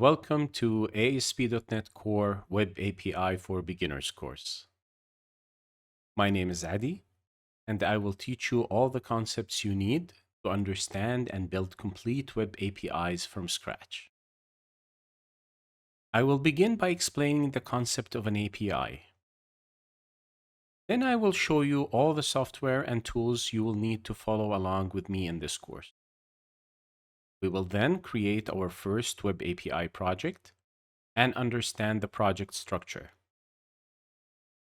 welcome to ASP.NET Core Web API for Beginners course. My name is Adi, and I will teach you all the concepts you need to understand and build complete web APIs from scratch. I will begin by explaining the concept of an API. Then I will show you all the software and tools you will need to follow along with me in this course. We will then create our first web API project and understand the project structure.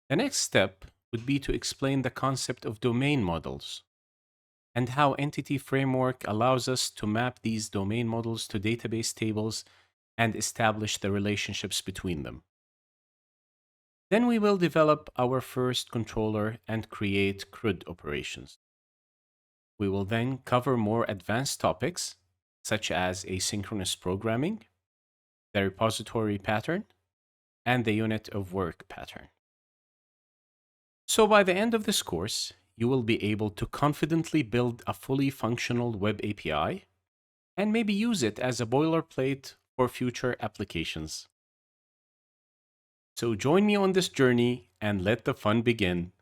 The next step would be to explain the concept of domain models and how Entity Framework allows us to map these domain models to database tables and establish the relationships between them. Then we will develop our first controller and create CRUD operations. We will then cover more advanced topics such as asynchronous programming, the repository pattern, and the unit of work pattern. So by the end of this course, you will be able to confidently build a fully functional web API and maybe use it as a boilerplate for future applications. So join me on this journey and let the fun begin